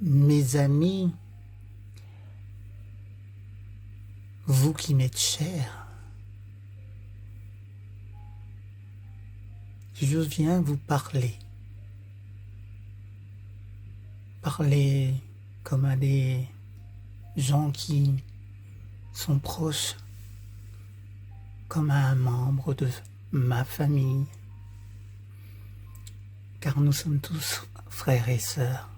Mes amis, vous qui m'êtes chers, je viens vous parler. Parler comme à des gens qui sont proches, comme à un membre de ma famille, car nous sommes tous frères et sœurs,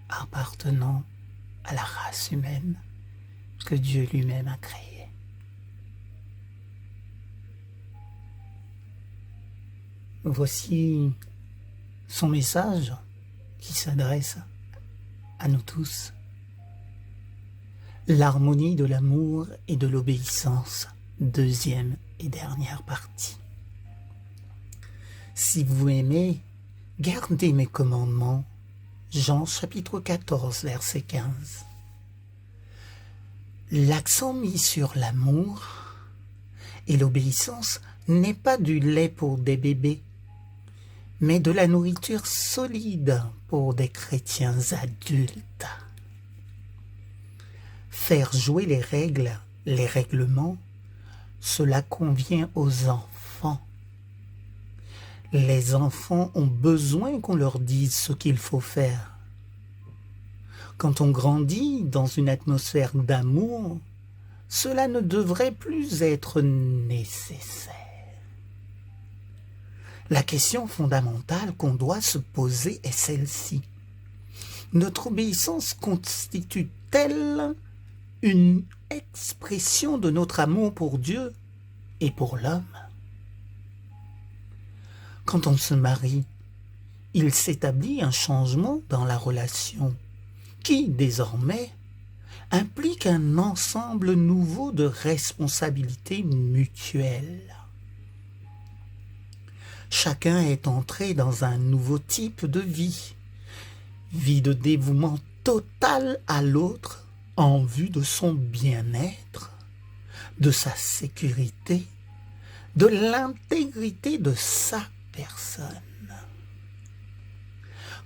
appartenant à la race humaine que Dieu lui-même a créée. Voici son message qui s'adresse à nous tous. L'harmonie de l'amour et de l'obéissance, deuxième et dernière partie. Si vous m'aimez, gardez mes commandements. Jean chapitre 14, verset 15. L'accent mis sur l'amour et l'obéissance n'est pas du lait pour des bébés, mais de la nourriture solide pour des chrétiens adultes. Faire jouer les règles, les règlements, cela convient aux enfants. Les enfants ont besoin qu'on leur dise ce qu'il faut faire. Quand on grandit dans une atmosphère d'amour, cela ne devrait plus être nécessaire. La question fondamentale qu'on doit se poser est celle-ci. Notre obéissance constitue-t-elle une expression de notre amour pour Dieu et pour l'homme? Quand on se marie, il s'établit un changement dans la relation qui, désormais, implique un ensemble nouveau de responsabilités mutuelles. Chacun est entré dans un nouveau type de vie de dévouement total à l'autre en vue de son bien-être, de sa sécurité, de l'intégrité de sa personne.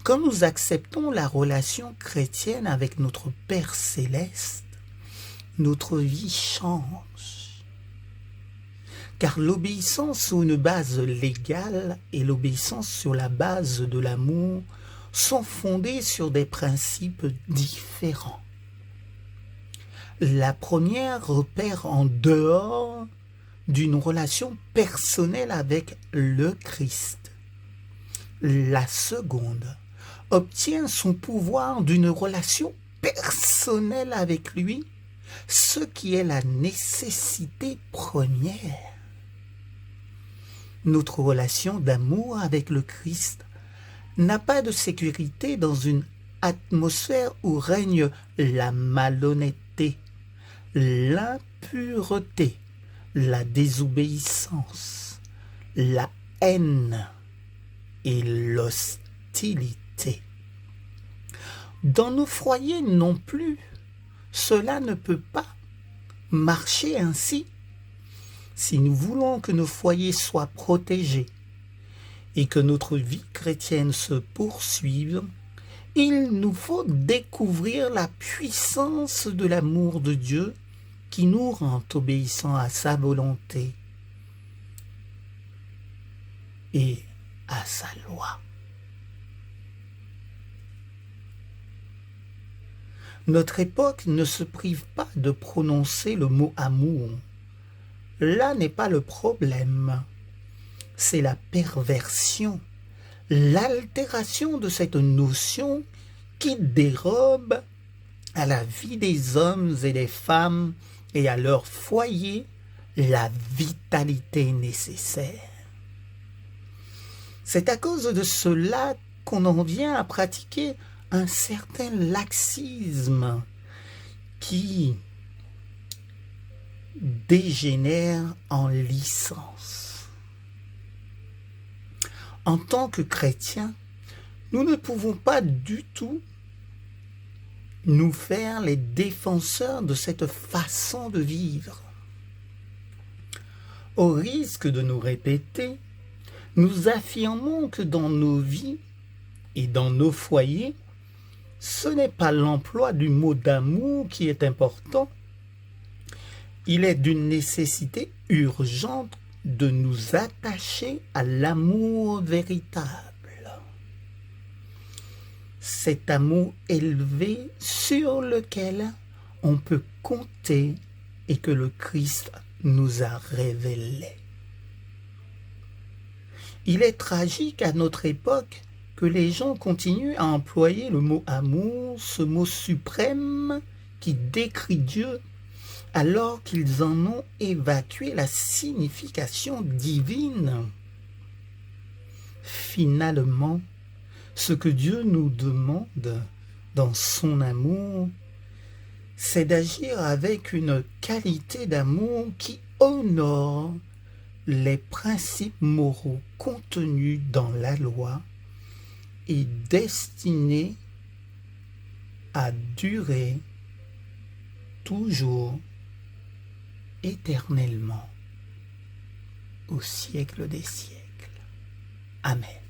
Quand nous acceptons la relation chrétienne avec notre Père céleste, notre vie change. Car l'obéissance sur une base légale et l'obéissance sur la base de l'amour sont fondées sur des principes différents. La première repère en dehors d'une relation personnelle avec le Christ. La seconde obtient son pouvoir d'une relation personnelle avec lui, ce qui est la nécessité première. Notre relation d'amour avec le Christ n'a pas de sécurité dans une atmosphère où règne la malhonnêteté, l'impureté, la désobéissance, la haine et l'hostilité. Dans nos foyers non plus, cela ne peut pas marcher ainsi. Si nous voulons que nos foyers soient protégés et que notre vie chrétienne se poursuive, il nous faut découvrir la puissance de l'amour de Dieu qui nous rend obéissants à sa volonté et à sa loi. Notre époque ne se prive pas de prononcer le mot amour. Là n'est pas le problème. C'est la perversion, l'altération de cette notion qui dérobe à la vie des hommes et des femmes et à leur foyer la vitalité nécessaire. C'est à cause de cela qu'on en vient à pratiquer un certain laxisme qui dégénère en licence. En tant que chrétiens, nous ne pouvons pas du tout nous faire les défenseurs de cette façon de vivre. Au risque de nous répéter, nous affirmons que dans nos vies et dans nos foyers, ce n'est pas l'emploi du mot d'amour qui est important. Il est d'une nécessité urgente de nous attacher à l'amour véritable. Cet amour élevé sur lequel on peut compter et que le Christ nous a révélé. Il est tragique à notre époque que les gens continuent à employer le mot amour, ce mot suprême qui décrit Dieu, alors qu'ils en ont évacué la signification divine. Finalement, ce que Dieu nous demande dans son amour, c'est d'agir avec une qualité d'amour qui honore les principes moraux contenus dans la loi et destinés à durer toujours, éternellement, au siècle des siècles. Amen.